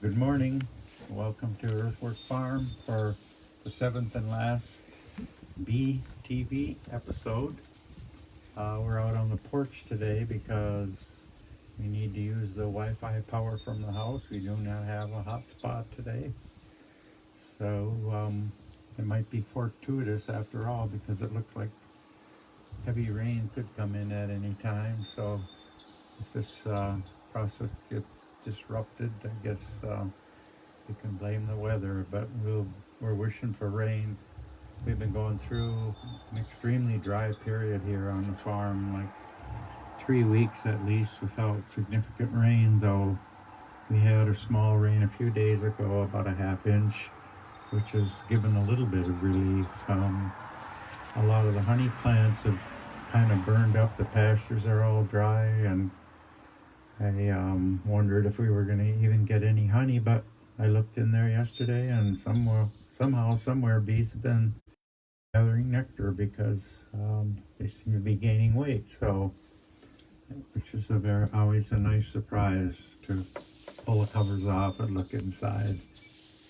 Good morning. Welcome to Earthwork Farm for the seventh and last Bee TV episode. We're out on the porch today because we need to use the Wi-Fi power from the house. We do not have a hotspot today. So it might be fortuitous after all because it looks like heavy rain could come in at any time. So if this process gets disrupted, I guess we can blame the weather, but we're wishing for rain. We've been going through an extremely dry period here on the farm, like 3 weeks at least without significant rain, though we had a small rain a few days ago, about a half inch, which has given a little bit of relief. A lot of the honey plants have kind of burned up. The pastures are all dry, and I wondered if we were going to even get any honey, but I looked in there yesterday, and somewhere, bees have been gathering nectar because they seem to be gaining weight. So, which is always a nice surprise to pull the covers off and look inside.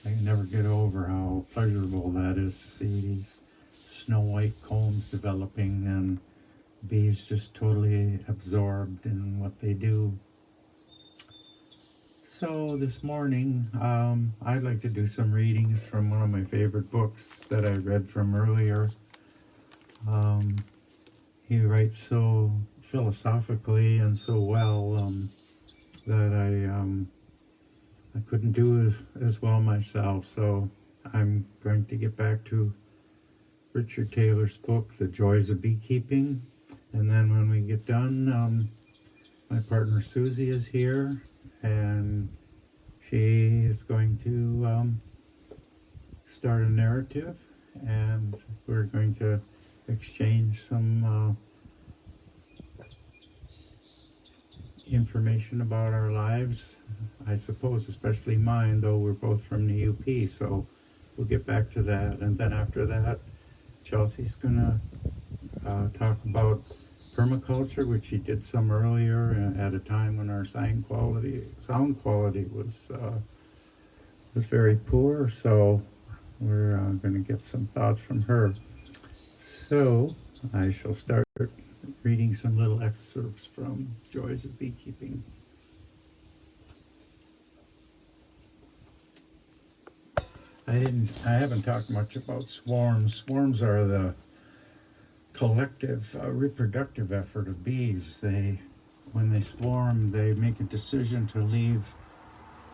I can never get over how pleasurable that is to see these snow white combs developing and bees just totally absorbed in what they do. So this morning, I'd like to do some readings from one of my favorite books that I read from earlier. He writes so philosophically and so well that I couldn't do as well myself. So I'm going to get back to Richard Taylor's book, The Joys of Beekeeping. And then when we get done, my partner Susie is here, and she is going to start a narrative, and we're going to exchange some information about our lives, I suppose, especially mine, though we're both from the UP, so we'll get back to that. And then after that, Chelsea's gonna talk about permaculture, which she did some earlier at a time when our sound quality was very poor. So we're going to get some thoughts from her. So I shall start reading some little excerpts from Joys of Beekeeping. I haven't talked much about swarms. Swarms are the collective reproductive effort of bees. When they swarm, they make a decision to leave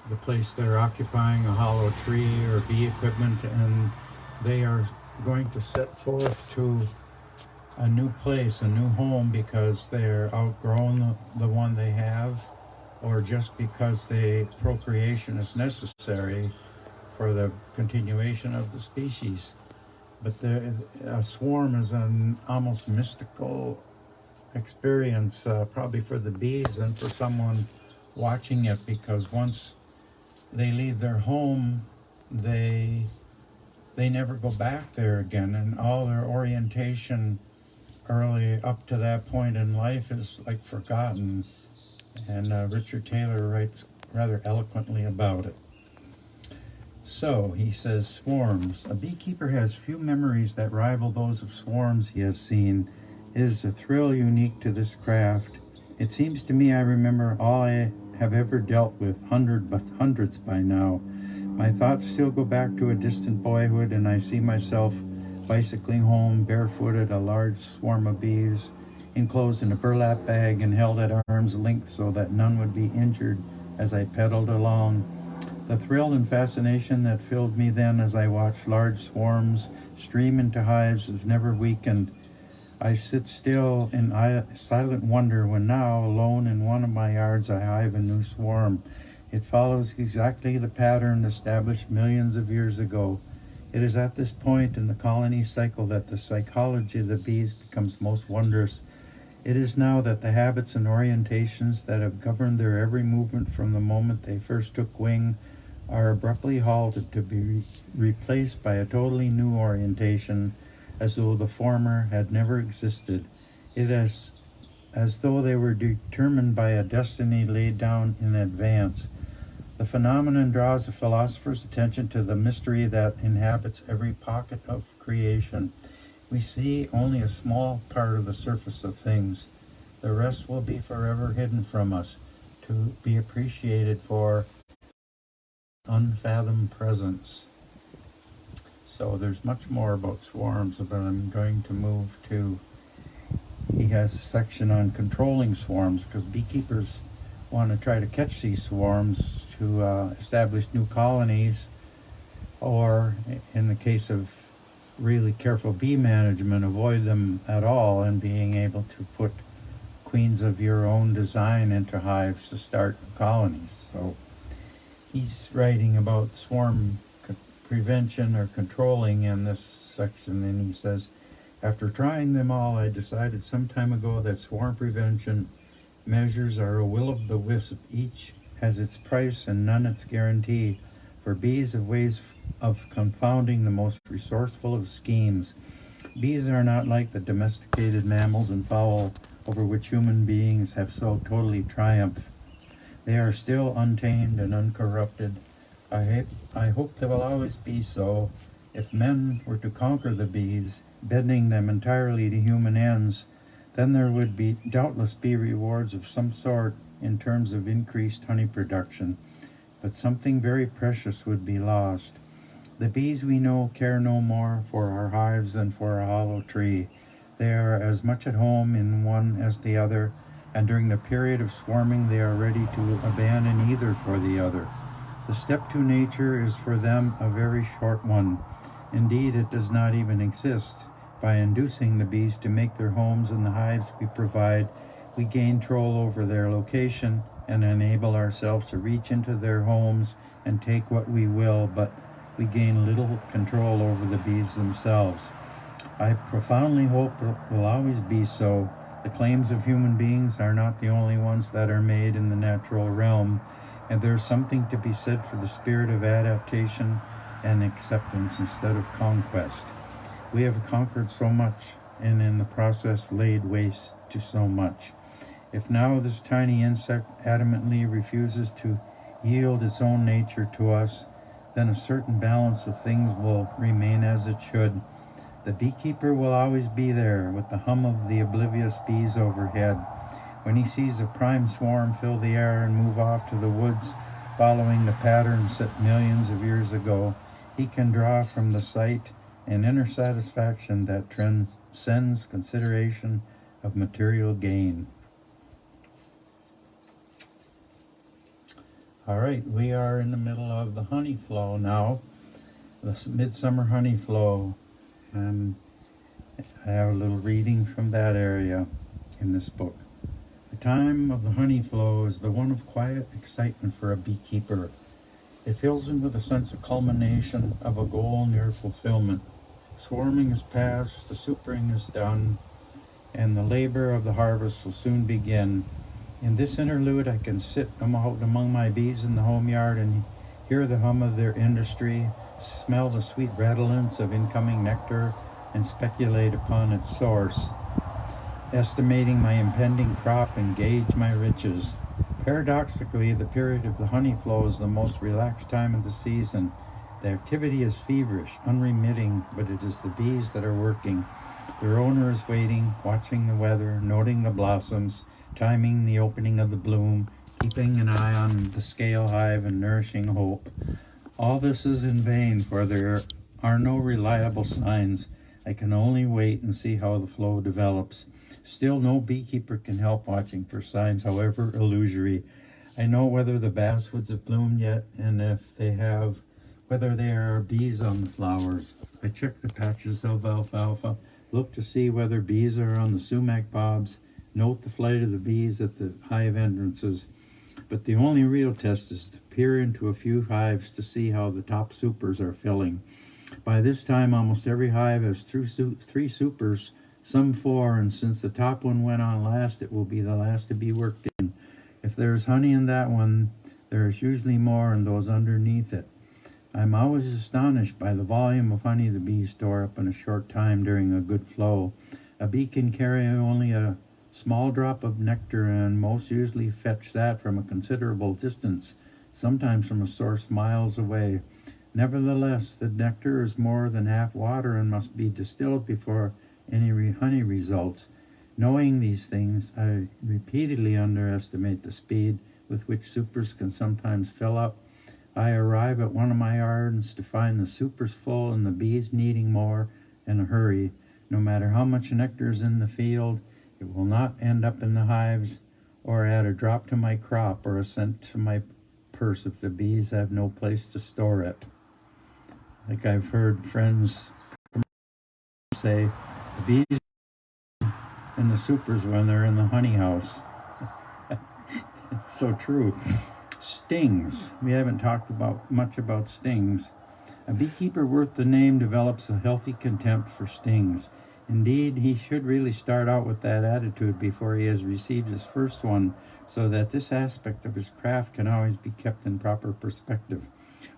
the place they're occupying, a hollow tree or bee equipment, and they are going to set forth to a new place, a new home, because they're outgrown the one they have, or just because procreation is necessary for the continuation of the species. But a swarm is an almost mystical experience, probably for the bees and for someone watching it, because once they leave their home, they never go back there again, and all their orientation early up to that point in life is like forgotten. And Richard Taylor writes rather eloquently about it. So he says, swarms. A beekeeper has few memories that rival those of swarms he has seen. It is a thrill unique to this craft. It seems to me I remember all I have ever dealt with, hundreds by now. My thoughts still go back to a distant boyhood, and I see myself bicycling home barefooted, a large swarm of bees enclosed in a burlap bag and held at arm's length so that none would be injured as I pedaled along. The thrill and fascination that filled me then as I watched large swarms stream into hives has never weakened. I sit still in silent wonder when now, alone in one of my yards, I hive a new swarm. It follows exactly the pattern established millions of years ago. It is at this point in the colony cycle that the psychology of the bees becomes most wondrous. It is now that the habits and orientations that have governed their every movement from the moment they first took wing are abruptly halted to be replaced by a totally new orientation, as though the former had never existed. It is as though they were determined by a destiny laid down in advance. The phenomenon draws the philosopher's attention to the mystery that inhabits every pocket of creation. We see only a small part of the surface of things. The rest will be forever hidden from us, to be appreciated for unfathomed presence. So there's much more about swarms, but I'm going to move to, he has a section on controlling swarms, because beekeepers want to try to catch these swarms to establish new colonies, or in the case of really careful bee management, avoid them at all, and being able to put queens of your own design into hives to start colonies. So he's writing about swarm prevention or controlling in this section, and he says, after trying them all, I decided some time ago that swarm prevention measures are a will of the wisp. Each has its price and none its guarantee. For bees have ways of confounding the most resourceful of schemes. Bees are not like the domesticated mammals and fowl over which human beings have so totally triumphed. They are still untamed and uncorrupted. I hope they will always be so. If men were to conquer the bees, bending them entirely to human ends, then there would doubtless be rewards of some sort in terms of increased honey production, but something very precious would be lost. The bees we know care no more for our hives than for a hollow tree. They are as much at home in one as the other, and during the period of swarming they are ready to abandon either for the other. The step to nature is for them a very short one. Indeed, it does not even exist. By inducing the bees to make their homes in the hives we provide, we gain control over their location and enable ourselves to reach into their homes and take what we will, but we gain little control over the bees themselves. I profoundly hope it will always be so. The claims of human beings are not the only ones that are made in the natural realm, and there's something to be said for the spirit of adaptation and acceptance instead of conquest. We have conquered so much, and in the process laid waste to so much. If now this tiny insect adamantly refuses to yield its own nature to us, then a certain balance of things will remain as it should. The beekeeper will always be there, with the hum of the oblivious bees overhead. When he sees a prime swarm fill the air and move off to the woods, following the pattern set millions of years ago, he can draw from the sight an inner satisfaction that transcends consideration of material gain. All right, we are in the middle of the honey flow now, the midsummer honey flow, and I have a little reading from that area in this book. The time of the honey flow is the one of quiet excitement for a beekeeper. It fills him with a sense of culmination of a goal near fulfillment. Swarming is past, the supering is done, and the labor of the harvest will soon begin. In this interlude, I can sit out among my bees in the home yard and hear the hum of their industry, smell the sweet redolence of incoming nectar, and speculate upon its source, estimating my impending crop and gauge my riches. Paradoxically, the period of the honey flow is the most relaxed time of the season. The activity is feverish, unremitting, but it is the bees that are working. Their owner is waiting, watching the weather, noting the blossoms, timing the opening of the bloom, keeping an eye on the scale hive and nourishing hope. All this is in vain, for there are no reliable signs. I can only wait and see how the flow develops. Still, no beekeeper can help watching for signs, however illusory. I know whether the basswoods have bloomed yet, and if they have, whether there are bees on the flowers. I check the patches of alfalfa, look to see whether bees are on the sumac bobs, note the flight of the bees at the hive entrances. But the only real test is to peer into a few hives to see how the top supers are filling. By this time, almost every hive has three supers, some four, and since the top one went on last, it will be the last to be worked in. If there's honey in that one, there is usually more in those underneath it. I'm always astonished by the volume of honey the bees store up in a short time during a good flow. A bee can carry only a small drop of nectar, and most usually fetch that from a considerable distance sometimes from a source miles away. Nevertheless, the nectar is more than half water and must be distilled before any honey results. Knowing these things, I repeatedly underestimate the speed with which supers can sometimes fill up. I arrive at one of my gardens to find the supers full and the bees needing more in a hurry. No matter how much nectar is in the field, it will not end up in the hives or add a drop to my crop or a cent to my purse if the bees have no place to store it. Like I've heard friends say, the bees and the supers when they're in the honey house. It's so true. Stings. We haven't talked much about stings. A beekeeper worth the name develops a healthy contempt for stings. Indeed, he should really start out with that attitude before he has received his first one, so that this aspect of his craft can always be kept in proper perspective.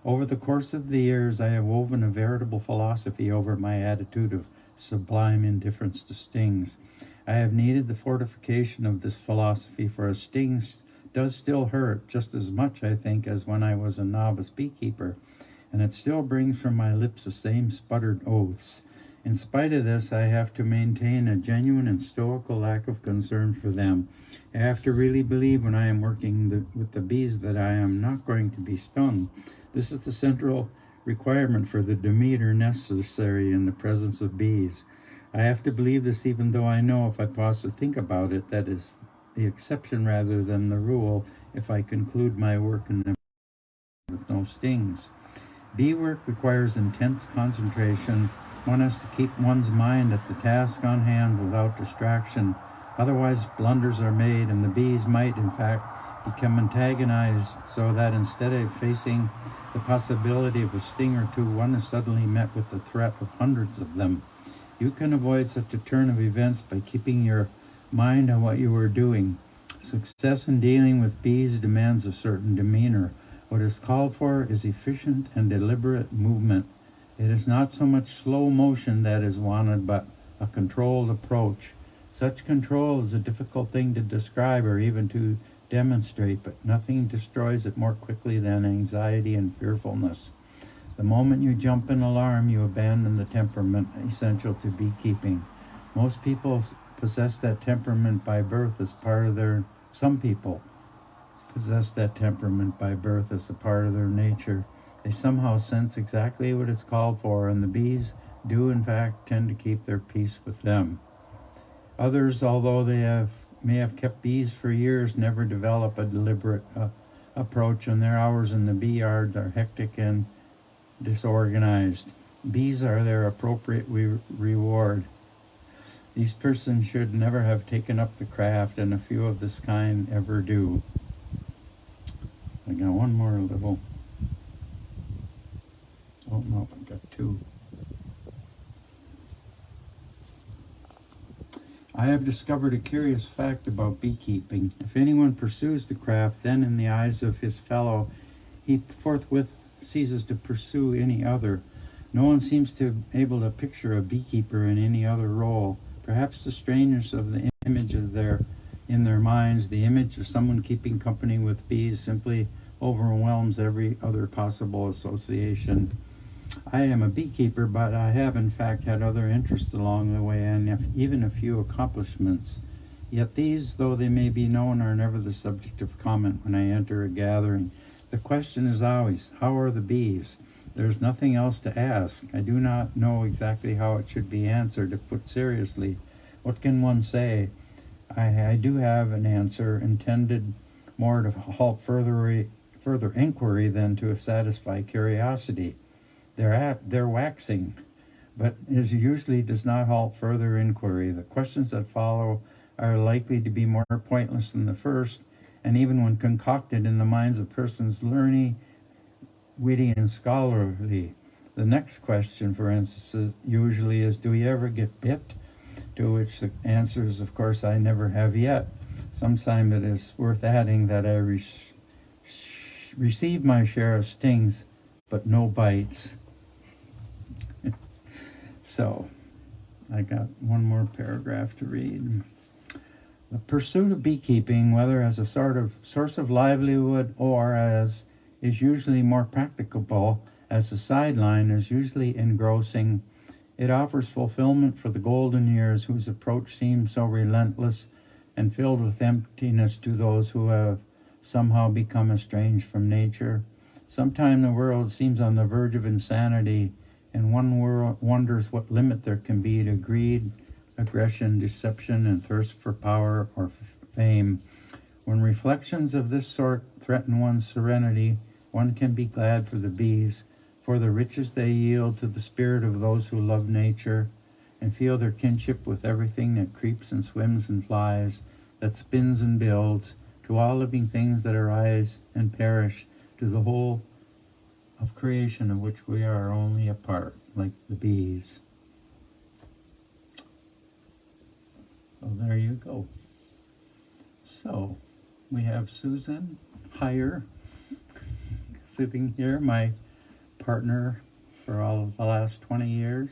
Over the course of the years, I have woven a veritable philosophy over my attitude of sublime indifference to stings. I have needed the fortification of this philosophy, for a sting does still hurt just as much, I think, as when I was a novice beekeeper, and it still brings from my lips the same sputtered oaths. In spite of this, I have to maintain a genuine and stoical lack of concern for them. I have to really believe when I am working with the bees that I am not going to be stung. This is the central requirement for the demeanor necessary in the presence of bees. I have to believe this even though I know if I pause to think about it, that is the exception rather than the rule if I conclude my work in the with no stings. Bee work requires intense concentration. One has to keep one's mind at the task on hand without distraction. Otherwise, blunders are made, and the bees might, in fact, become antagonized, so that instead of facing the possibility of a sting or two, one is suddenly met with the threat of hundreds of them. You can avoid such a turn of events by keeping your mind on what you are doing. Success in dealing with bees demands a certain demeanor. What is called for is efficient and deliberate movement. It is not so much slow motion that is wanted, but a controlled approach. Such control is a difficult thing to describe or even to demonstrate, but nothing destroys it more quickly than anxiety and fearfulness. The moment you jump in alarm, you abandon the temperament essential to beekeeping. Most people possess that temperament by birth as part of their, some people possess that temperament by birth as a part of their nature. They somehow sense exactly what is called for, and the bees do in fact tend to keep their peace with them. Others, although they may have kept bees for years, never develop a deliberate approach, and their hours in the bee yards are hectic and disorganized. Bees are their appropriate reward. These persons should never have taken up the craft, and a few of this kind ever do. I got one more little. Oh no, I got two. I have discovered a curious fact about beekeeping. If anyone pursues the craft, then in the eyes of his fellow, he forthwith ceases to pursue any other. No one seems to be able to picture a beekeeper in any other role. Perhaps the strangeness of the image in their minds, the image of someone keeping company with bees, simply overwhelms every other possible association. I am a beekeeper, but I have in fact had other interests along the way, and even a few accomplishments. Yet these, though they may be known, are never the subject of comment when I enter a gathering. The question is always, how are the bees? There is nothing else to ask. I do not know exactly how it should be answered. If put seriously, what can one say? I do have an answer intended more to halt further inquiry than to satisfy curiosity. They're waxing, but it usually does not halt further inquiry. The questions that follow are likely to be more pointless than the first, and even when concocted in the minds of persons learned, witty, and scholarly. The next question, for instance, usually is, do you ever get bit? To which the answer is, of course, I never have yet. Sometimes it is worth adding that I receive my share of stings, but no bites. So, I got one more paragraph to read. The pursuit of beekeeping, whether as a sort of source of livelihood or as is usually more practicable, as the sideline is usually engrossing. It offers fulfillment for the golden years whose approach seems so relentless and filled with emptiness to those who have somehow become estranged from nature. Sometimes the world seems on the verge of insanity, and one wonders what limit there can be to greed, aggression, deception, and thirst for power or fame. When reflections of this sort threaten one's serenity, one can be glad for the bees, for the riches they yield to the spirit of those who love nature and feel their kinship with everything that creeps and swims and flies, that spins and builds, to all living things that arise and perish, to the whole of creation of which we are only a part, like the bees. So there you go. So we have Susan Heyer sitting here, my partner for all of the last 20 years.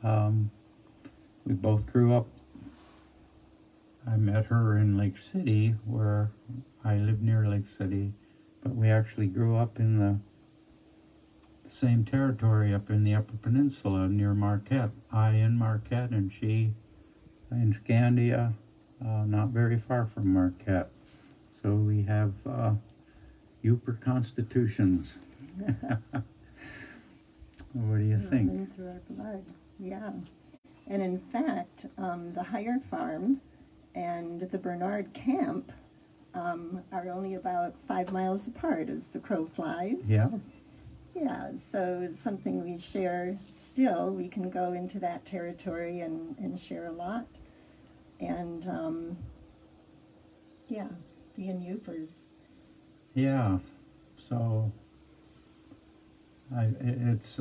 We both grew up. I met her in Lake City, where I live near Lake City, but we actually grew up in the same territory up in the Upper Peninsula near Marquette. I in Marquette and she in Scandia, not very far from Marquette. So we have Yooper constitutions. What do you think? Into our blood, yeah. And in fact, the Heyer Farm and the Bernard Camp are only about 5 miles apart as the crow flies. Yeah. Yeah, so it's something we share still. We can go into that territory and share a lot. And, yeah, being Yoopers. Yeah, so it's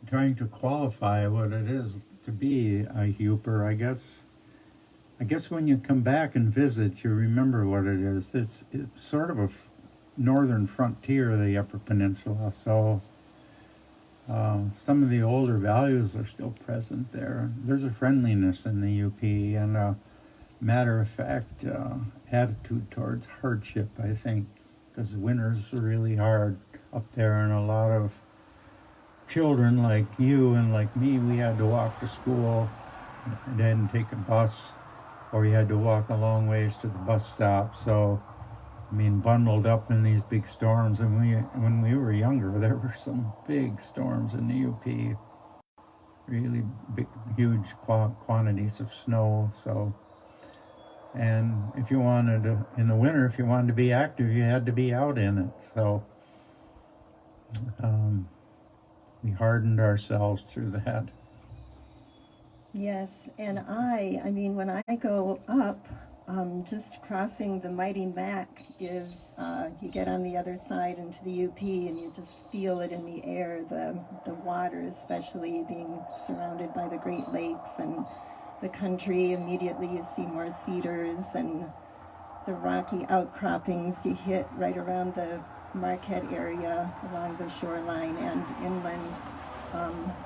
trying to qualify what it is to be a Yooper, I guess. I guess when you come back and visit, you remember what it is. It's sort of a northern frontier of the Upper Peninsula, so some of the older values are still present there. There's a friendliness in the UP and a matter-of-fact attitude towards hardship, I think, because winters are really hard up there, and a lot of children like you and like me, we had to walk to school and then take a bus, or you had to walk a long ways to the bus stop. So, I mean, bundled up in these big storms, and when we were younger, there were some big storms in the UP, really big, huge quantities of snow. So, and if you wanted to, in the winter, if you wanted to be active, you had to be out in it. So, we hardened ourselves through that. Yes, and I mean, when I go up, just crossing the Mighty Mac gives, you get on the other side into the UP and you just feel it in the air, the water, especially being surrounded by the Great Lakes and the country. Immediately you see more cedars and the rocky outcroppings you hit right around the Marquette area along the shoreline and inland.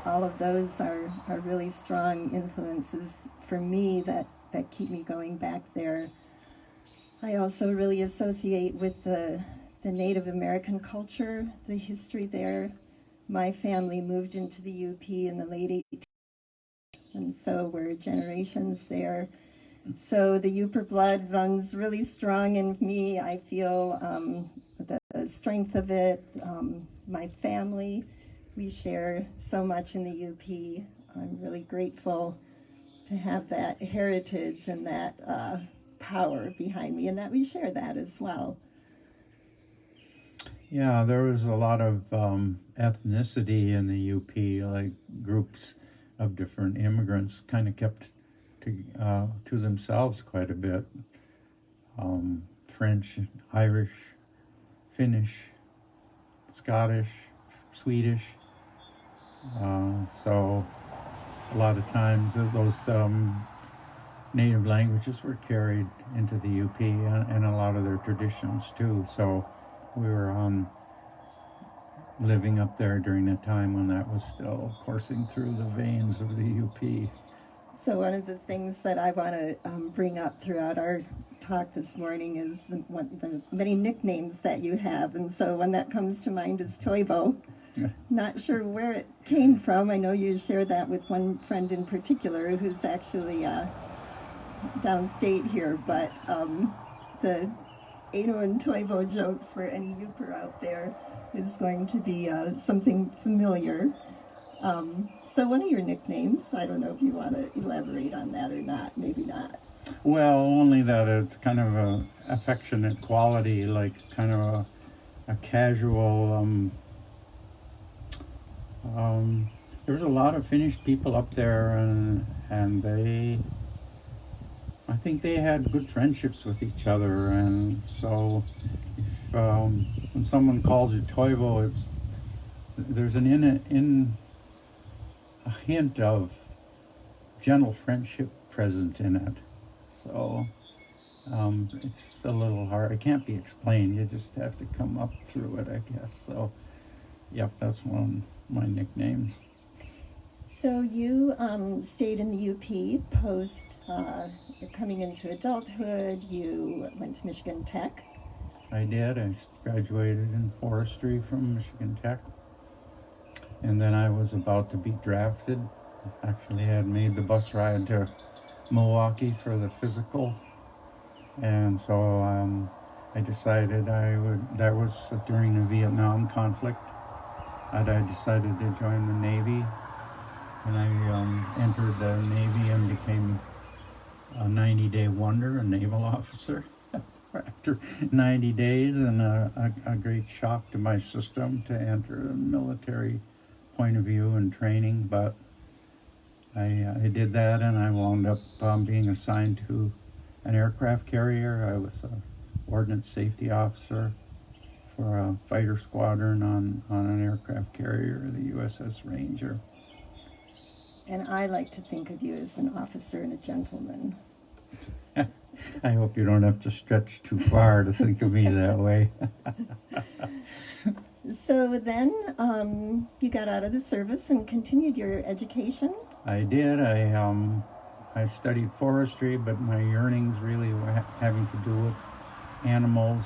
All of those are really strong influences for me that keep me going back there. I also really associate with the Native American culture, the history there. My family moved into the UP in the late 1800s, and so we're generations there. So the Yooper blood runs really strong in me. I feel the strength of it. My family, we share so much in the UP. I'm really grateful to have that heritage and that power behind me, and that we share that as well. Yeah, there was a lot of ethnicity in the UP, like groups of different immigrants kind of kept to themselves quite a bit. French, Irish, Finnish, Scottish, Swedish. So a lot of times those native languages were carried into the UP and a lot of their traditions too. So we were living up there during the time when that was still coursing through the veins of the UP. So one of the things that I want to bring up throughout our talk this morning is the many nicknames that you have, and so one that comes to mind is Toivo. Yeah. Not sure where it came from. I know you shared that with one friend in particular who's actually downstate here, but the Ado and Toivo jokes for any Yooper out there is going to be something familiar. So one of your nicknames, I don't know if you want to elaborate on that or not, maybe not. Well, only that it's kind of a affectionate quality, like kind of a casual. There's a lot of Finnish people up there, and I think they had good friendships with each other, and so if, when someone calls you Toivo, there's a hint of gentle friendship present in it. So it's just a little hard. It can't be explained. You just have to come up through it, I guess. So, yep, that's one of my nicknames. So you stayed in the UP post coming into adulthood. You went to Michigan Tech. I did. I graduated in forestry from Michigan Tech. And then I was about to be drafted. Actually, I had made the bus ride to Milwaukee for the physical. And so I decided that was during the Vietnam conflict. I decided to join the Navy. And I entered the Navy and became a 90-day wonder, a naval officer. After 90 days, and a great shock to my system to enter the military point of view and training, but I did that, and I wound up being assigned to an aircraft carrier. I was an ordnance safety officer for a fighter squadron on an aircraft carrier, the USS Ranger. And I like to think of you as an officer and a gentleman. I hope you don't have to stretch too far to think of me that way. So then you got out of the service and continued your education? I did. I studied forestry, but my yearnings really were having to do with animals.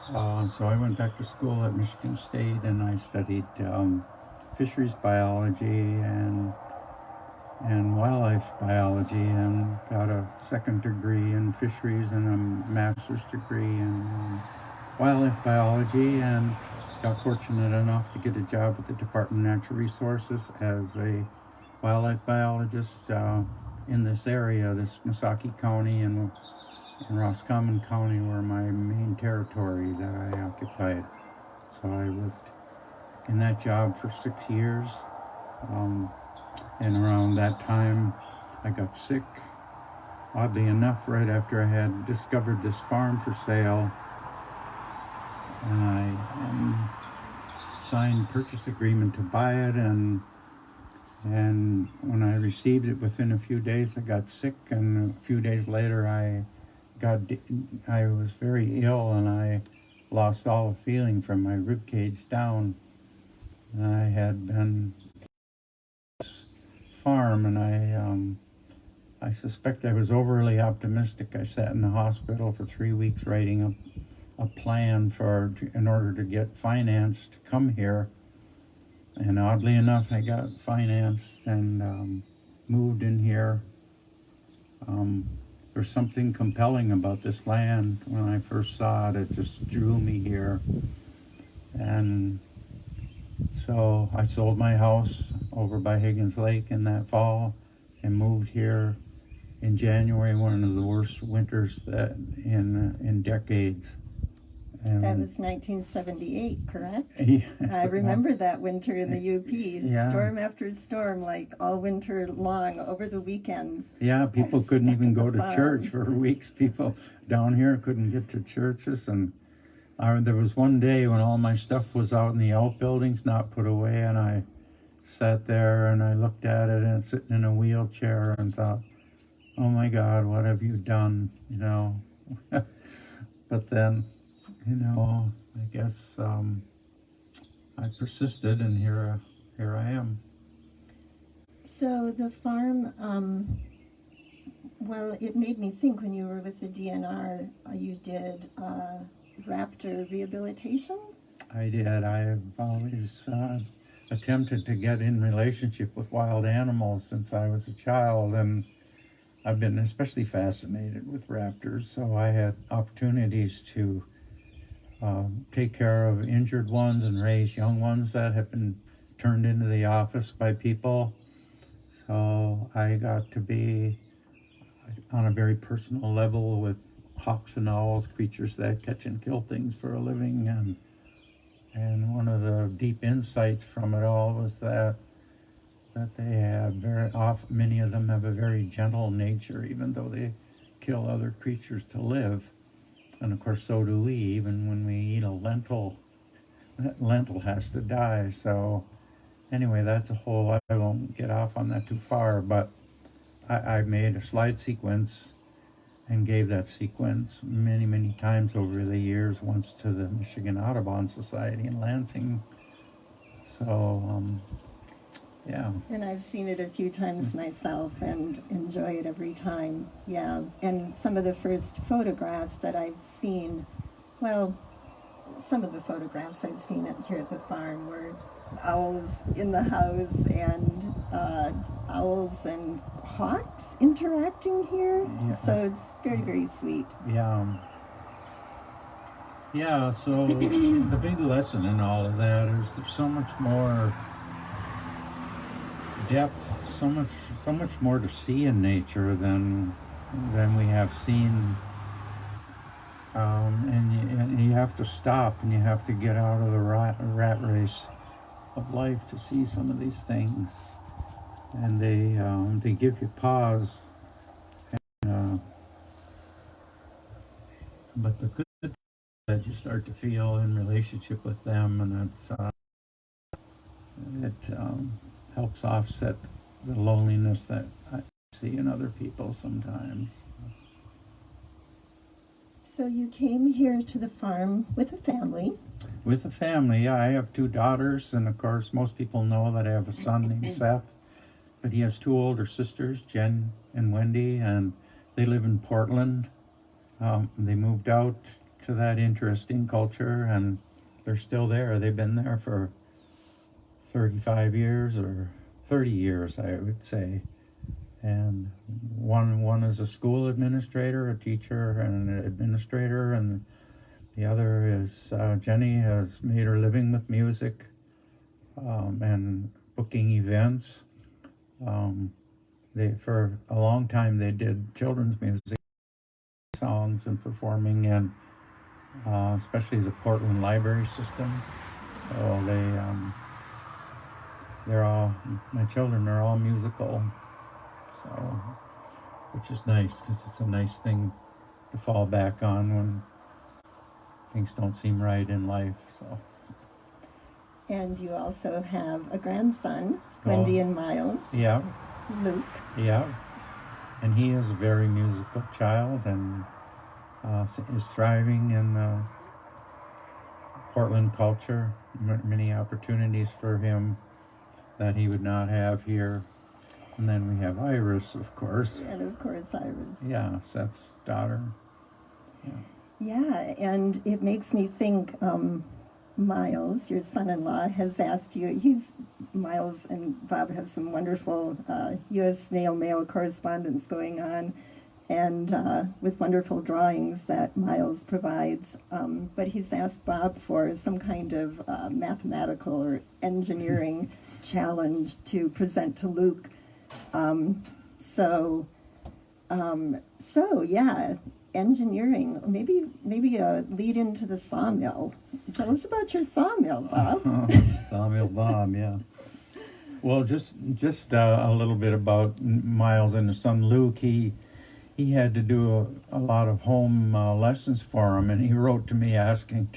So I went back to school at Michigan State, and I studied fisheries biology and wildlife biology, and got a second degree in fisheries and a master's degree in wildlife biology, and got fortunate enough to get a job at the Department of Natural Resources as a wildlife biologist in this area. This Misaki County and Roscommon County were my main territory that I occupied. So I worked in that job for 6 years. And around that time, I got sick. Oddly enough, right after I had discovered this farm for sale, and I signed purchase agreement to buy it, and when I received it, within a few days, I got sick, and a few days later, I was very ill, and I lost all feeling from my rib cage down. And I had been farm, and I suspect I was overly optimistic. I sat in the hospital for 3 weeks writing a plan in order to get finance to come here, and oddly enough I got financed and moved in here. There's something compelling about this land. When I first saw it, it just drew me here, and so I sold my house over by Higgins Lake in that fall and moved here in January, one of the worst winters that in decades. And that was 1978, correct? Yes, I remember that winter in the UP, yeah. Storm after storm, like all winter long, over the weekends. Yeah, people couldn't Stuck even at go the to farm. church for weeks. People down here couldn't get to churches, and there was one day when all my stuff was out in the outbuildings, not put away, and I sat there and I looked at it, and it's sitting in a wheelchair, and thought, oh my God, what have you done, you know? But then, you know, I guess I persisted, and here I am. So the farm, Well, it made me think when you were with the DNR, you did raptor rehabilitation. I did. I've always attempted to get in relationship with wild animals since I was a child, and I've been especially fascinated with raptors. So I had opportunities to take care of injured ones and raise young ones that have been turned into the office by people. So I got to be on a very personal level with hawks and owls, creatures that catch and kill things for a living, and one of the deep insights from it all was that they have very often, many of them have a very gentle nature, even though they kill other creatures to live. And of course, so do we. Even when we eat a lentil, that lentil has to die. So anyway, that's a whole, I won't get off on that too far, but I made a slide sequence and gave that sequence many, many times over the years, once to the Michigan Audubon Society in Lansing. So, yeah. And I've seen it a few times myself and enjoy it every time. Yeah. And some of the first photographs that I've seen, well, some of the photographs I've seen here at the farm were owls in the house and owls and hawks interacting here. Yeah. So it's very, very sweet. Yeah. Yeah, so the big lesson in all of that is there's so much more depth, so much more to see in nature than we have seen. And you have to stop and you have to get out of the rat race of life to see some of these things. And they give you pause. But the good thing that you start to feel in relationship with them, and it helps offset the loneliness that I see in other people sometimes. So you came here to the farm with a family. With a family, yeah, I have 2 daughters, and of course most people know that I have a son named Seth, but he has 2 older sisters, Jen and Wendy, and they live in Portland. They moved out to that interesting culture, and they're still there. They've been there for 35 years or 30 years, I would say. And one is a school administrator, a teacher, and an administrator, and the other is Jenny has made her living with music and booking events. For a long time they did children's music songs and performing in especially the Portland library system. So they're all, my children are all musical, so, which is nice because it's a nice thing to fall back on when things don't seem right in life. So. And you also have a grandson, Wendy and Miles. Yeah. Luke. Yeah. And he is a very musical child and is thriving in Portland culture. Many opportunities for him that he would not have here. And then we have Iris, of course. And of course, Iris. Yeah, Seth's daughter. Yeah. Yeah, and it makes me think, Miles, your son-in-law, has asked you, Miles and Bob have some wonderful U.S. snail mail correspondence going on, and with wonderful drawings that Miles provides. But he's asked Bob for some kind of mathematical or engineering challenge to present to Luke. So yeah, engineering, maybe a lead into the sawmill. Tell us about your sawmill, Bob. Sawmill Bob, yeah. Well, just a little bit about Miles and his son Luke. He had to do a lot of home lessons for him, and he wrote to me asking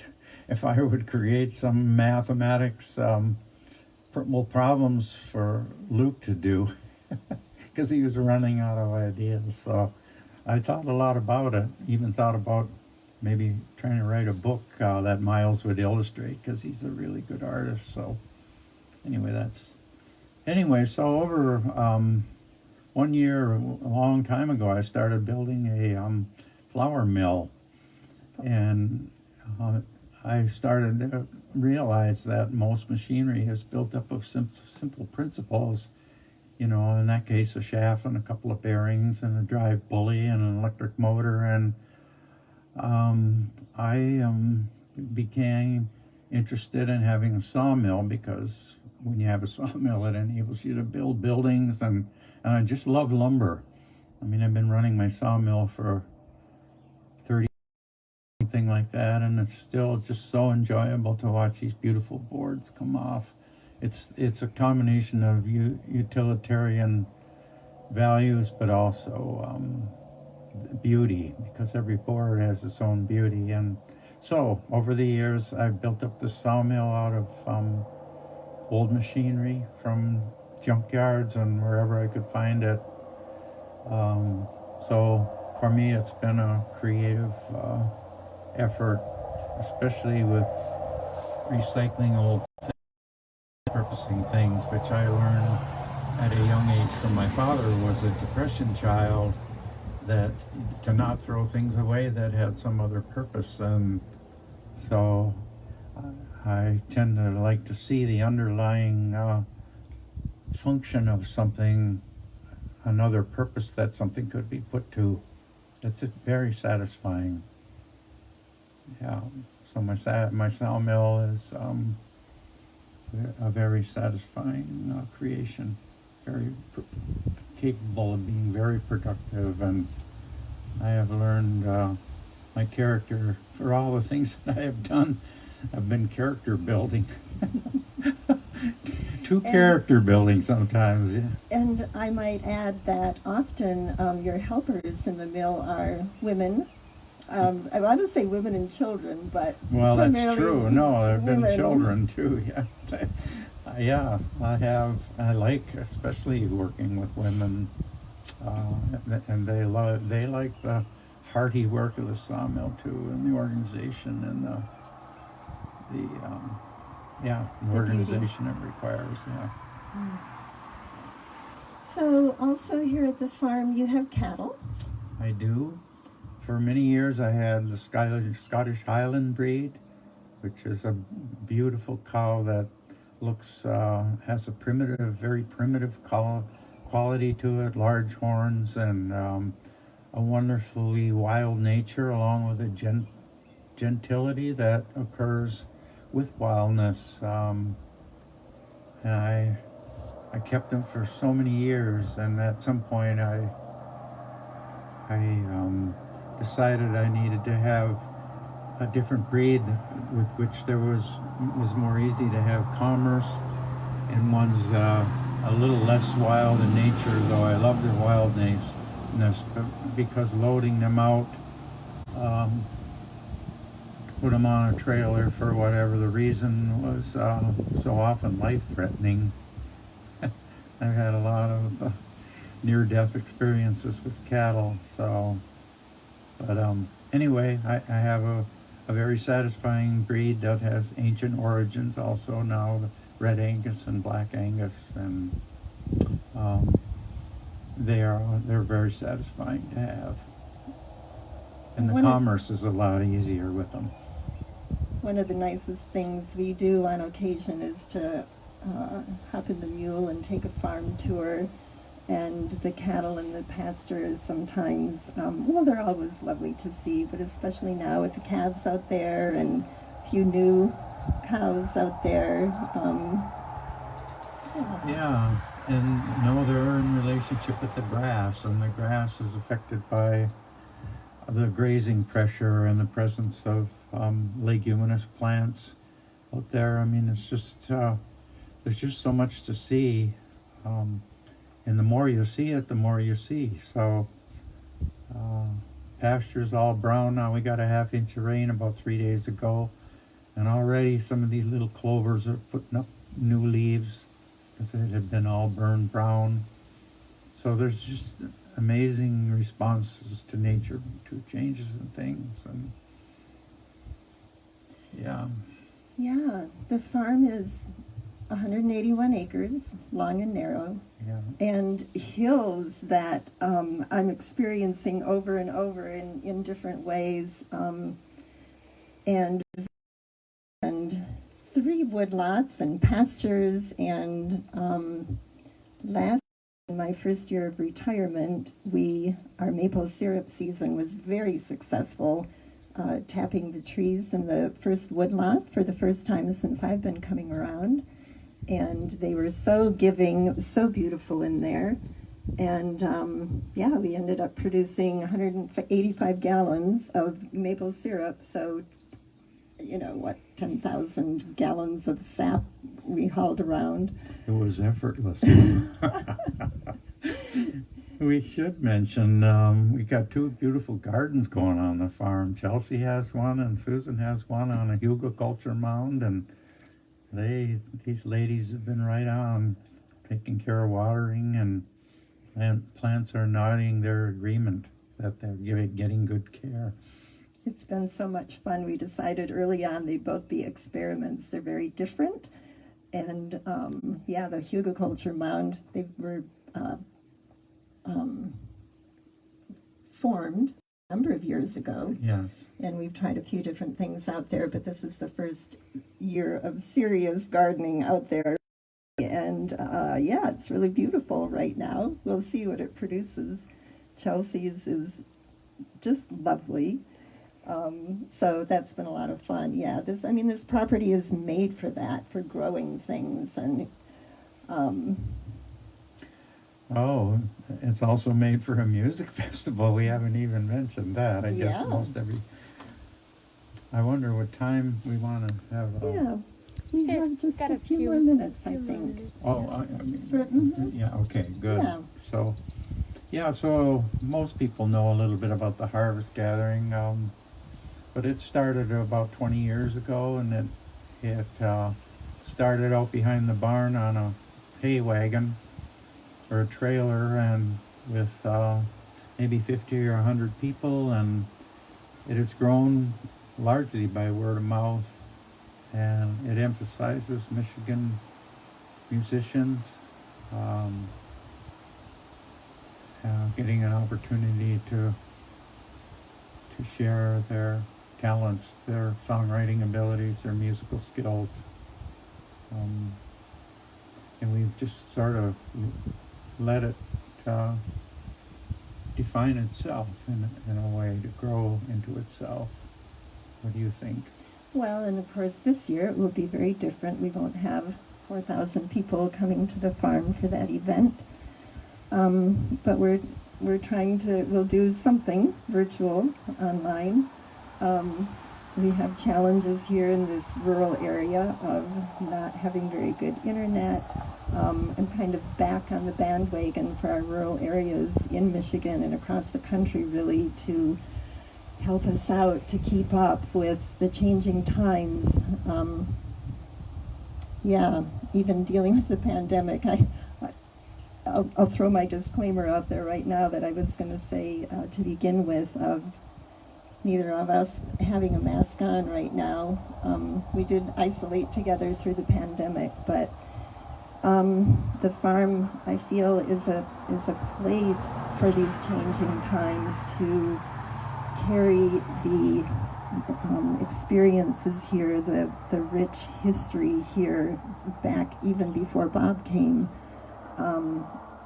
if I would create some mathematics problems for Luke to do, because he was running out of ideas. So I thought a lot about it, even thought about maybe trying to write a book that Miles would illustrate, because he's a really good artist. So anyway, so over one year, a long time ago, I started building a flour mill, and I started to realize that most machinery is built up of simple principles. You know, in that case, a shaft and a couple of bearings and a drive pulley and an electric motor. And I became interested in having a sawmill because when you have a sawmill, it enables you to build buildings, and I just love lumber. I mean, I've been running my sawmill for 30, something like that, and it's still just so enjoyable to watch these beautiful boards come off. It's a combination of utilitarian values, but also beauty, because every board has its own beauty. And so over the years, I've built up the sawmill out of old machinery from junkyards and wherever I could find it. So for me, it's been a creative effort, especially with recycling old things, repurposing things, which I learned at a young age from my father, who was a Depression child, that to not throw things away that had some other purpose. And so I tend to like to see the underlying function of something, another purpose that something could be put to. It's very satisfying. Yeah. So my sawmill is a very satisfying creation, very capable of being very productive, and I have learned my character for all the things that I have done. I've been character building. Character building sometimes. Yeah. And I might add that often your helpers in the mill are women. I want to say women and children, but well, that's true. No, there have been women. children too. Yeah, yeah. I like especially working with women, and they like the hearty work of the sawmill too, and the organization and the organization it requires. Yeah. Mm. So also here at the farm, you have cattle. I do. For many years, I had the Scottish Highland breed, which is a beautiful cow that looks has a very primitive quality to it, large horns, and a wonderfully wild nature, along with a gentility that occurs with wildness. And I kept them for so many years, and at some point I decided I needed to have a different breed with which there was more easy to have commerce, and one's a little less wild in nature, though I love their wildness, because loading them out, put them on a trailer for whatever the reason was so often life-threatening. I've had a lot of near-death experiences with cattle, so, but anyway, I have a very satisfying breed that has ancient origins also now, the Red Angus and Black Angus, and they're very satisfying to have. And the commerce is a lot easier with them. One of the nicest things we do on occasion is to hop in the mule and take a farm tour, and the cattle in the pastures sometimes, they're always lovely to see, but especially now with the calves out there and a few new cows out there. Yeah, and they're in relationship with the grass, and the grass is affected by the grazing pressure and the presence of leguminous plants out there. I mean, it's just there's just so much to see, and the more you see it, the more you see. So pasture's all brown now. We got a half-inch of rain about 3 days ago, and already some of these little clovers are putting up new leaves because it had been all burned brown. So there's just amazing responses to nature, to changes in things, and yeah, the farm is 181 acres, long and narrow, Yeah. and hills that I'm experiencing over and over in different ways, and and 3 woodlots and pastures, and last in my first year of retirement, our maple syrup season was very successful, tapping the trees in the first woodlot for the first time since I've been coming around. And they were so giving, so beautiful in there. And yeah, we ended up producing 185 gallons of maple syrup. So, 10,000 gallons of sap we hauled around. It was effortless. We should mention we got 2 beautiful gardens going on the farm. Chelsea has one and Susan has one on a hugelkultur mound, and these ladies have been right on taking care of watering, and plants are nodding their agreement that they're getting good care. It's been so much fun. We decided early on they'd both be experiments. They're very different. And yeah, the hugelkultur mound, they were formed a number of years ago. Yes. And we've tried a few different things out there, but this is the first year of serious gardening out there. And yeah, it's really beautiful right now. We'll see what it produces. Chelsea's is just lovely. So that's been a lot of fun. Yeah, this property is made for that, for growing things. And oh, it's also made for a music festival. We haven't even mentioned that. I guess I wonder what time we want to have. Yeah, we Yes, have just got a few more minutes, I think. Oh, I mean, Mhm. yeah, okay, good. Yeah. So most people know a little bit about the harvest gathering, but it started about 20 years ago, and it started out behind the barn on a hay wagon or a trailer, and with maybe 50 or 100 people, and it has grown largely by word of mouth, and it emphasizes Michigan musicians getting an opportunity to share their talents, their songwriting abilities, their musical skills, and we've just sort of let it define itself in a way, to grow into itself. What do you think? Well, and of course this year it will be very different. We won't have 4,000 people coming to the farm for that event. But we're trying to, we'll do something virtual, online. We have challenges here in this rural area of not having very good internet. I'm kind of back on the bandwagon for our rural areas in Michigan and across the country, really, to help us out to keep up with the changing times. Yeah, even dealing with the pandemic. I'll throw my disclaimer out there right now that I was going to say to begin with, of neither of us having a mask on right now. We did isolate together through the pandemic, but the farm, I feel, is a place for these changing times to carry the experiences here, the rich history here, back even before Bob came,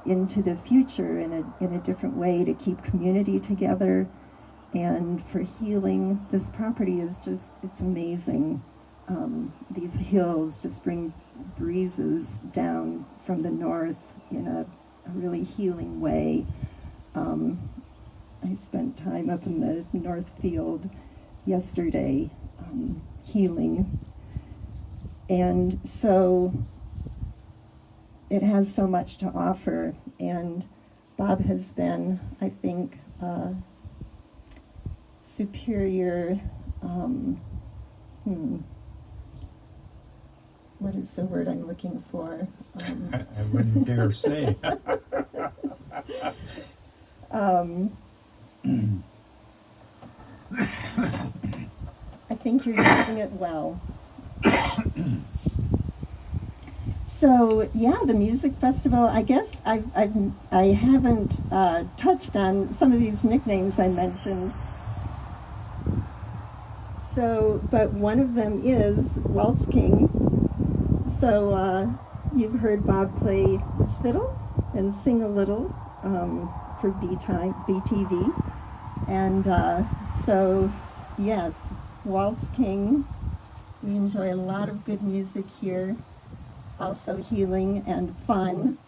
into the future in a different way, to keep community together and for healing. This property is just, it's amazing. These hills just bring breezes down from the north in a really healing way. I spent time up in the North Field yesterday, healing. And so it has so much to offer. And Bob has been, I think, superior, what is the word I'm looking for? I wouldn't dare say. I think you're using it well. So yeah, the music festival. I guess I haven't touched on some of these nicknames I mentioned. So, but one of them is Waltz King. So you've heard Bob play the fiddle and sing a little for BTV, and so yes, Waltz King. We enjoy a lot of good music here, also healing and fun,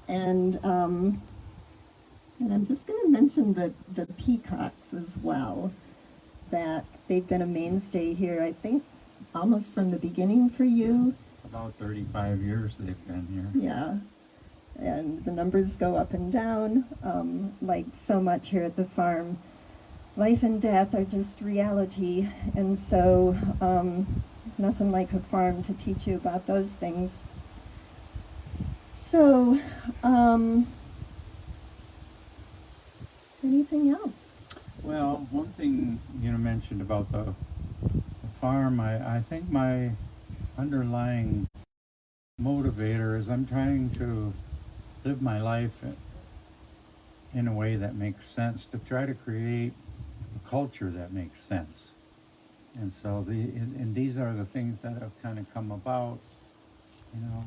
and I'm just going to mention the peacocks as well. That they've been a mainstay here, I think, almost from the beginning for you. About 35 years they've been here. Yeah, and the numbers go up and down, like so much here at the farm. Life and death are just reality, and so nothing like a farm to teach you about those things. So, anything else? Well, one thing you mentioned about the farm, I think my underlying motivator is I'm trying to live my life in a way that makes sense, to try to create a culture that makes sense. And so and these are the things that have kind of come about. You know,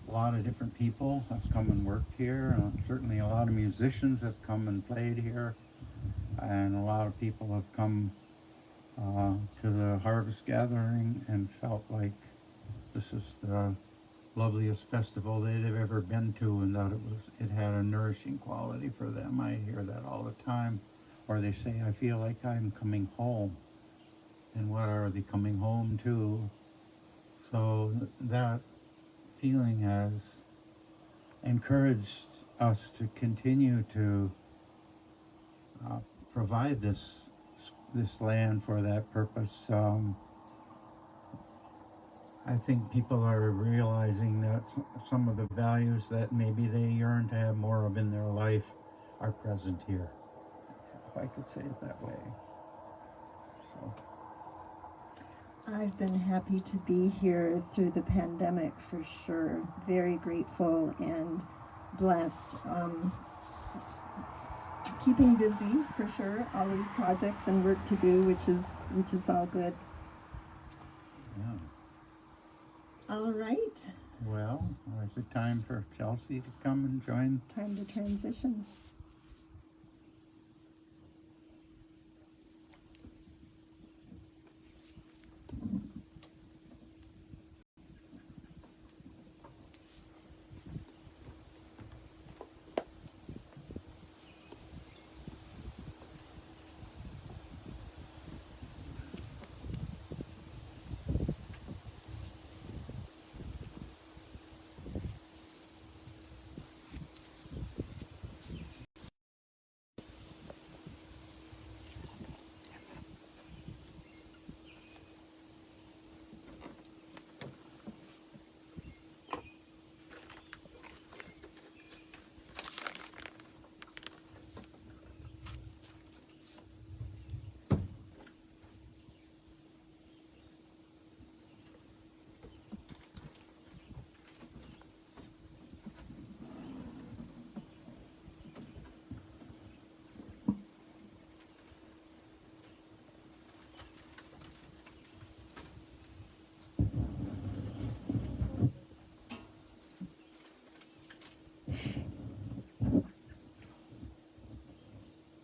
a lot of different people have come and worked here. Certainly a lot of musicians have come and played here. And a lot of people have come to the harvest gathering and felt like this is the loveliest festival they'd have ever been to, and that it had a nourishing quality for them. I hear that all the time. Or they say, I feel like I'm coming home. And what are they coming home to? So that feeling has encouraged us to continue to provide this land for that purpose. I think people are realizing that some of the values that maybe they yearn to have more of in their life are present here, if I could say it that way. So. I've been happy to be here through the pandemic for sure. Very grateful and blessed. Keeping busy for sure. Always projects and work to do, which is all good. Yeah. All right. Well, is it time for Chelsea to come and join? Time to transition.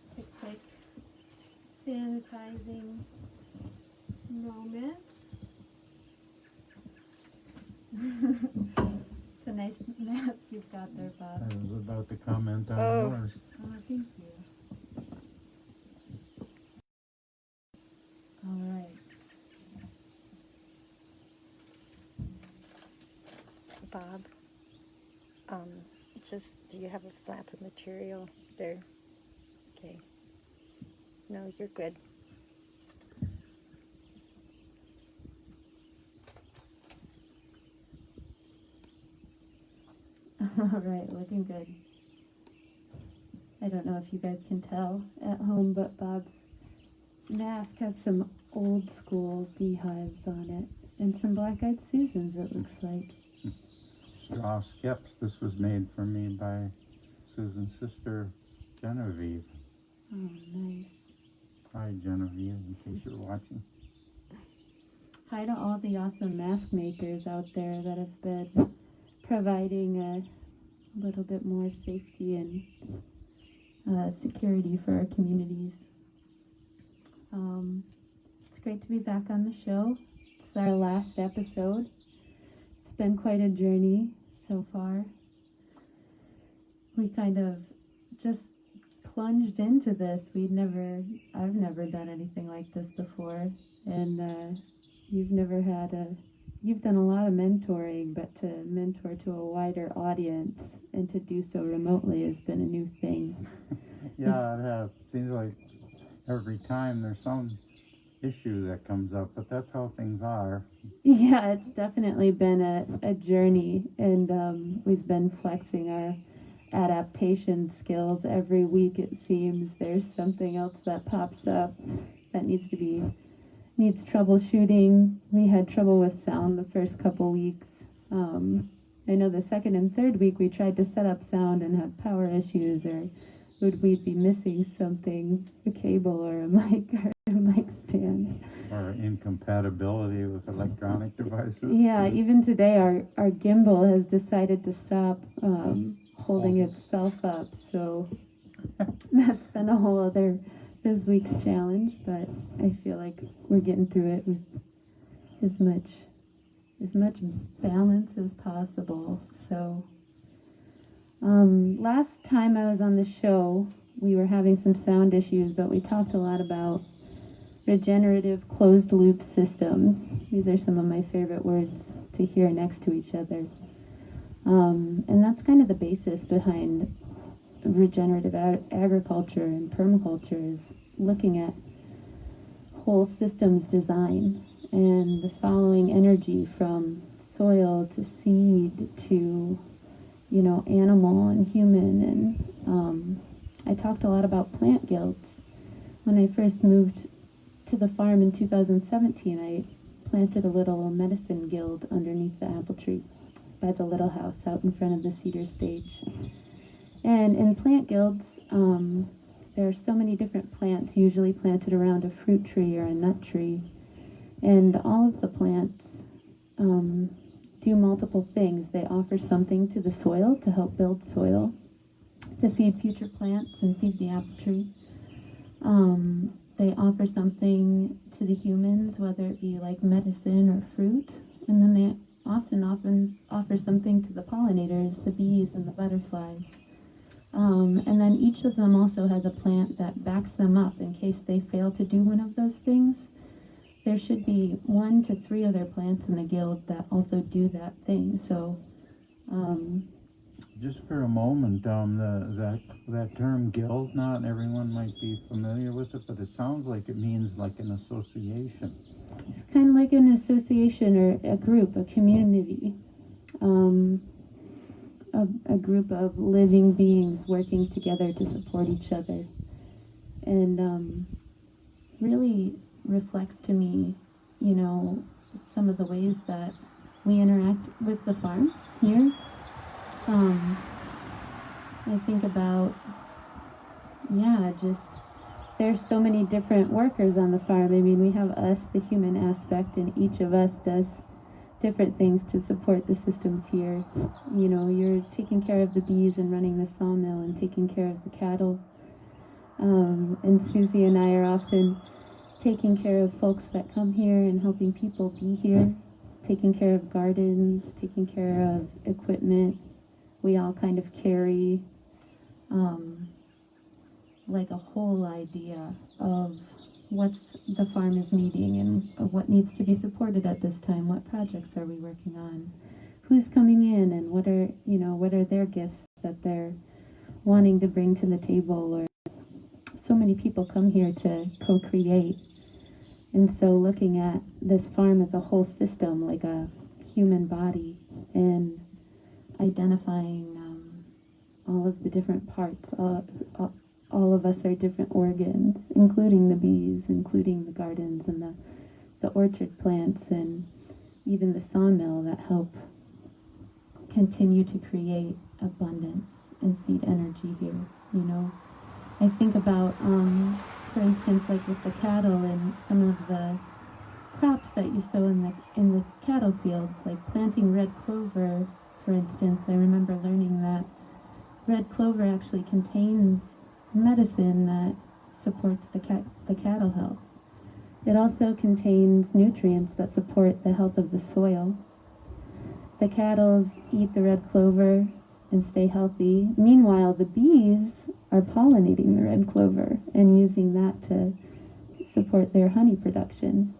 Just a quick sanitizing moment. It's a nice mask you've got there, Bob. I was about to comment on yours. Oh, thank you. All right. Bob, do you have a flap of material there? Okay. No, you're good. All right, looking good. I don't know if you guys can tell at home, but Bob's mask has some old school beehives on it and some black-eyed Susans, it looks like. Straw skips. This was made for me by Susan's sister, Genevieve. Oh, nice. Hi, Genevieve, in case you're watching. Hi to all the awesome mask makers out there that have been providing a little bit more safety and security for our communities. It's great to be back on the show. It's our last episode. It's been quite a journey so far. We kind of just plunged into this. I've never done anything like this before, and you've done a lot of mentoring, but to mentor to a wider audience and to do so remotely has been a new thing. Yeah, it has. It seems like every time there's some issue that comes up, but that's how things are. Yeah, it's definitely been a journey, and we've been flexing our adaptation skills every week. It seems there's something else that pops up that needs troubleshooting. We had trouble with sound the first couple weeks. I know the second and third week we tried to set up sound and had power issues, or would we be missing something, a cable or a mic or a mic stand. Or incompatibility with electronic devices. Yeah, even today our gimbal has decided to stop holding itself up, so that's been a whole other this week's challenge, but I feel like we're getting through it with as much balance as possible. So last time I was on the show, we were having some sound issues, but we talked a lot about regenerative closed loop systems. These are some of my favorite words to hear next to each other. And that's kind of the basis behind regenerative agriculture and permaculture, is looking at whole systems design and following energy from soil to seed to, animal and human. And I talked a lot about plant guilds. When I first moved to the farm in 2017, I planted a little medicine guild underneath the apple tree by the little house out in front of the cedar stage. And in plant guilds, there are so many different plants usually planted around a fruit tree or a nut tree. And all of the plants do multiple things. They offer something to the soil to help build soil, to feed future plants and feed the apple tree. They offer something to the humans, whether it be like medicine or fruit. And then they often offer something to the pollinators, the bees and the butterflies. And then each of them also has a plant that backs them up in case they fail to do one of those things. There should be 1 to 3 other plants in the guild that also do that thing. So, Just for a moment, that term guild, not everyone might be familiar with it, but it sounds like it means like an association. it's kind of like an association or a group, a community. A group of living beings working together to support each other. And really reflects to me, some of the ways that we interact with the farm here. I think about, just there's so many different workers on the farm. I mean, we have us, the human aspect, and each of us does different things to support the systems here. You're taking care of the bees and running the sawmill and taking care of the cattle. And Susie and I are often taking care of folks that come here and helping people be here, taking care of gardens, taking care of equipment. We all kind of carry like a whole idea of what's the farm is needing and what needs to be supported at this time. What projects are we working on? Who's coming in, and what are their gifts that they're wanting to bring to the table? Or so many people come here to co-create. And so looking at this farm as a whole system, like a human body, and identifying all of the different parts. All of us are different organs, including the bees, including the gardens and the orchard plants, and even the sawmill that help continue to create abundance and feed energy here, you know. I think about, for instance, like with the cattle and some of the crops that you sow in the cattle fields, like planting red clover, for instance. I remember learning that red clover actually contains medicine that supports the cattle health. It also contains nutrients that support the health of the soil. The cattle eat the red clover and stay healthy. Meanwhile, the bees are pollinating the red clover and using that to support their honey production.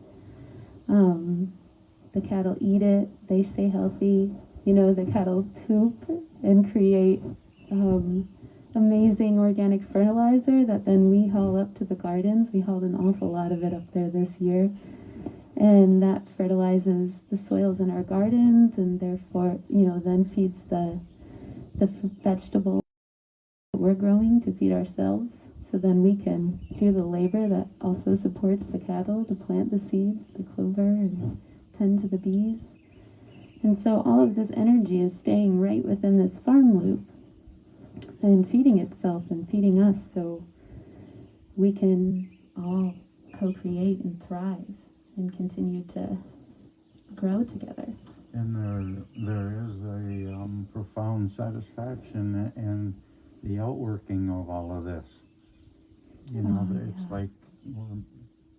The cattle eat it, they stay healthy. You know, the cattle poop and create amazing organic fertilizer that then we haul up to the gardens. We hauled an awful lot of it up there this year. And that fertilizes the soils in our gardens and therefore, you know, then feeds the vegetables that we're growing to feed ourselves. So then we can do the labor that also supports the cattle to plant the seeds, the clover, and tend to the bees. And so all of this energy is staying right within this farm loop and feeding itself and feeding us, so we can all co-create and thrive and continue to grow together. And there is a profound satisfaction in the outworking of all of this. You know, it's like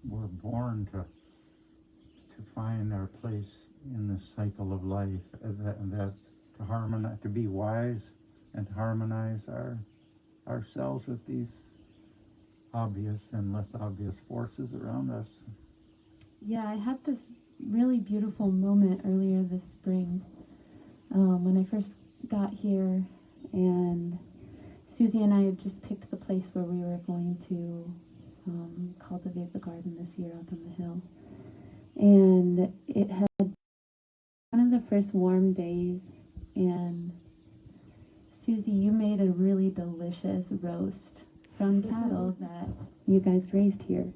we're born to find our place in this cycle of life, that to harmonize, to be wise and to harmonize ourselves with these obvious and less obvious forces around us. Yeah, I had this really beautiful moment earlier this spring when I first got here, and Susie and I had just picked the place where we were going to cultivate the garden this year up on the hill. And it had one of the first warm days, and Susie, you made a really delicious roast from cattle that you guys raised here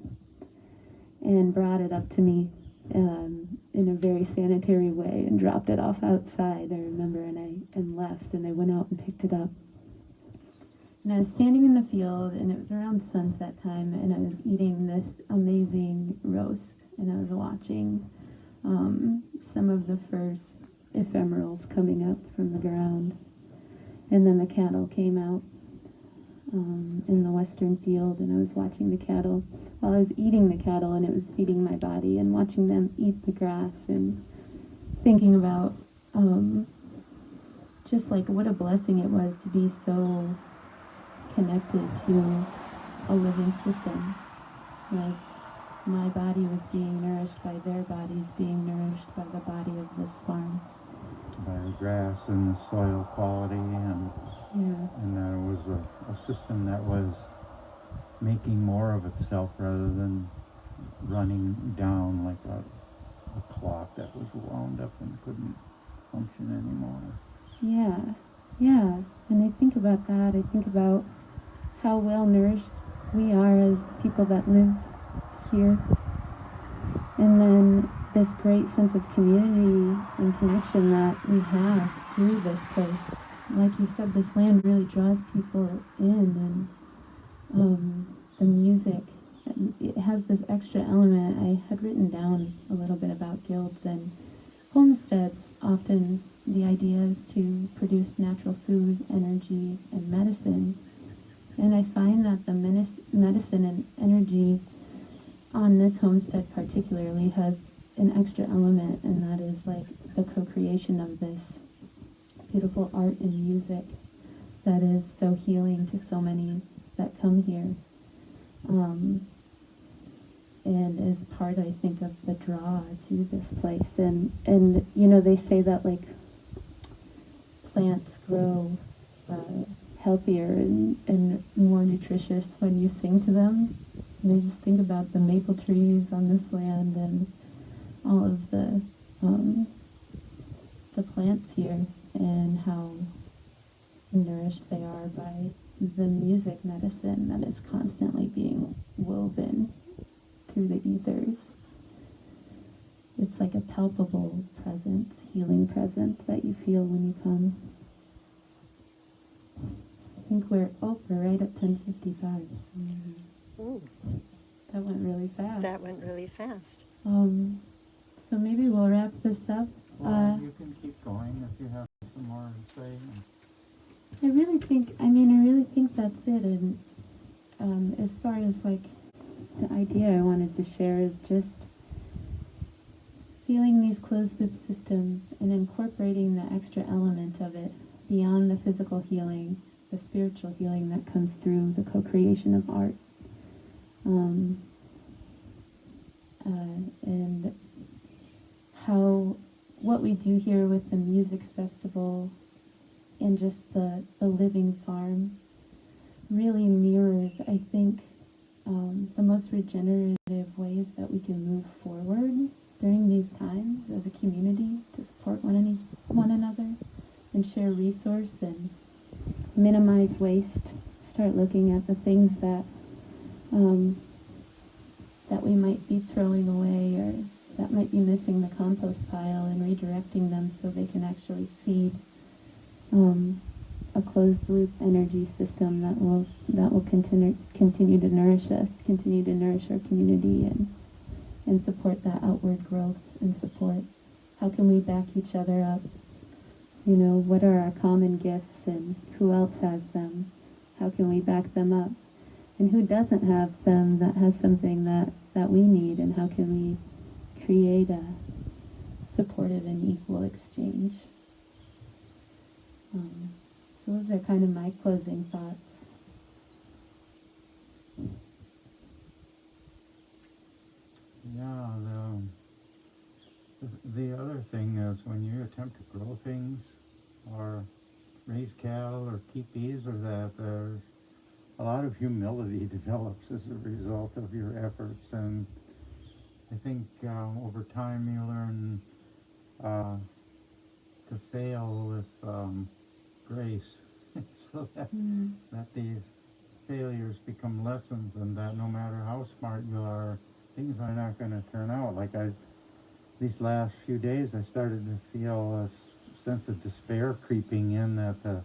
and brought it up to me in a very sanitary way and dropped it off outside, I remember, and left, and I went out and picked it up. And I was standing in the field, and it was around sunset time, and I was eating this amazing roast, and I was watching some of the first ephemerals coming up from the ground. And then the cattle came out in the western field, and I was watching the cattle while I was eating the cattle, and it was feeding my body, and watching them eat the grass and thinking about just like what a blessing it was to be so connected to a living system. Like, my body was being nourished by their bodies being nourished by the body of this farm. By the grass and the soil quality, and there was a system that was making more of itself rather than running down like a clock that was wound up and couldn't function anymore. Yeah. And I think about that. I think about how well nourished we are as people that live here. And then this great sense of community and connection that we have through this place. Like you said, this land really draws people in, and the music, it has this extra element. I had written down a little bit about guilds and homesteads. Often the idea is to produce natural food, energy, and medicine. And I find that the medicine and energy on this homestead particularly has an extra element, and that is like the co-creation of this beautiful art and music that is so healing to so many that come here, and is part, I think, of the draw to this place. And you know, they say that like plants grow healthier and more nutritious when you sing to them. And I just think about the maple trees on this land and all of the plants here, and how nourished they are by the music medicine that is constantly being woven through the ethers. it's like a palpable presence, healing presence that you feel when you come. I think we're right at 10:55. So Ooh, that went really fast. that went really fast. So maybe we'll wrap this up. Well, you can keep going if you have some more to say. I really think that's it. And as far as like the idea I wanted to share is just feeling these closed loop systems and incorporating the extra element of it beyond the physical healing, the spiritual healing that comes through the co-creation of art. And how what we do here with the music festival and just the living farm really mirrors, I think, the most regenerative ways that we can move forward during these times as a community to support one another and share resource and minimize waste. Start looking at the things that that we might be throwing away or that might be missing the compost pile and redirecting them so they can actually feed a closed loop energy system that will continue to nourish us, continue to nourish our community and support that outward growth and support. How can we back each other up? You know, what are our common gifts and who else has them? How can we back them up? And who doesn't have them that has something that we need, and how can we create a supportive and equal exchange? So those are kind of my closing thoughts. Yeah, the other thing is when you attempt to grow things or raise cattle or keep bees or that, there's a lot of humility develops as a result of your efforts, and I think over time you learn to fail with grace, so that these failures become lessons, and that no matter how smart you are, things are not going to turn out. Like these last few days, I started to feel a sense of despair creeping in that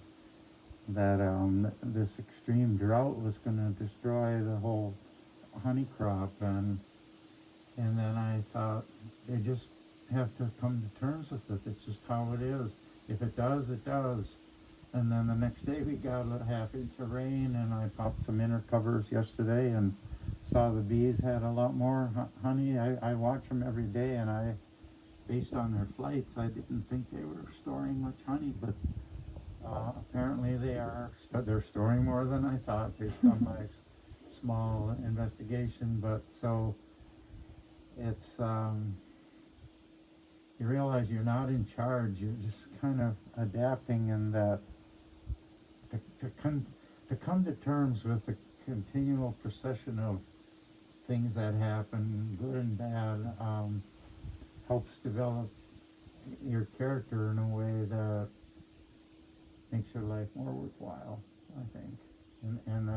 this extreme drought was going to destroy the whole honey crop, and then I thought they just have to come to terms with it. It's just how it is. If it does, it does. And then the next day we got a half inch of rain, and I popped some inner covers yesterday and saw the bees had a lot more honey. I watch them every day, and based on their flights, I didn't think they were storing much honey, but apparently they're storing more than I thought based on my small investigation. But so it's you realize you're not in charge. You're just kind of adapting, and that to come to terms with the continual procession of things that happen, good and bad, helps develop your character in a way that makes your life more worthwhile, I think. And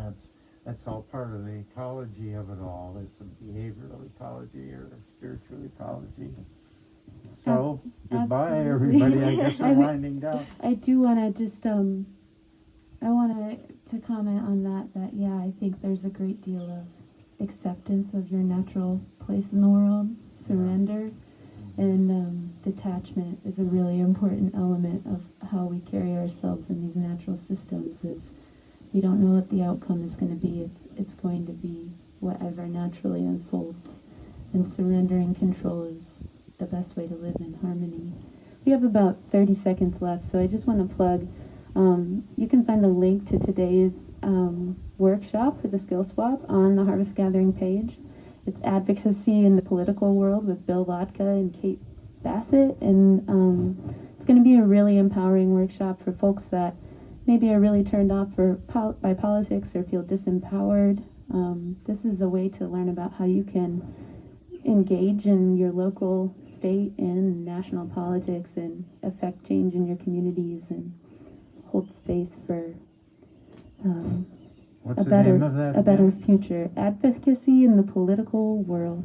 that's all part of the ecology of it all. It's a behavioral ecology or a spiritual ecology. So, goodbye, Absolutely. everybody. I guess we're winding down. I do want to just, I want to comment on that, yeah, I think there's a great deal of acceptance of your natural place in the world, surrender, and detachment is a really important element of how we carry ourselves in these natural systems. Is we don't know what the outcome is going to be. It's going to be whatever naturally unfolds, and surrendering control is the best way to live in harmony. We have about 30 seconds left, so I just want to plug. You can find the link to today's workshop for the Skill Swap on the Harvest Gathering page. It's Advocacy in the Political World with Bill Lotka and Kate Bassett, and it's going to be a really empowering workshop for folks that maybe are really turned off by politics or feel disempowered. This is a way to learn about how you can engage in your local, state, and national politics and affect change in your communities and hold space for What's the name of that a better again? future. Advocacy in the Political World.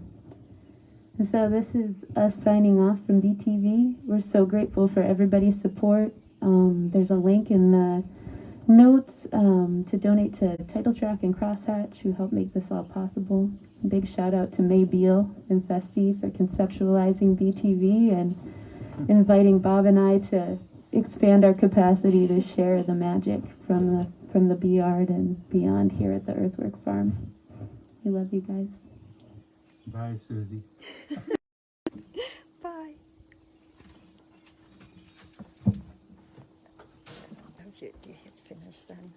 And so this is us signing off from BTV. We're so grateful for everybody's support. There's a link in the notes to donate to Title Track and Crosshatch, who helped make this all possible. Big shout out to May Beal and Festi for conceptualizing BTV and inviting Bob and I to expand our capacity to share the magic from the Bee Yard and beyond here at the Earthwork Farm. We love you guys. Bye, Susie. Bye. Oh, you hit finish then.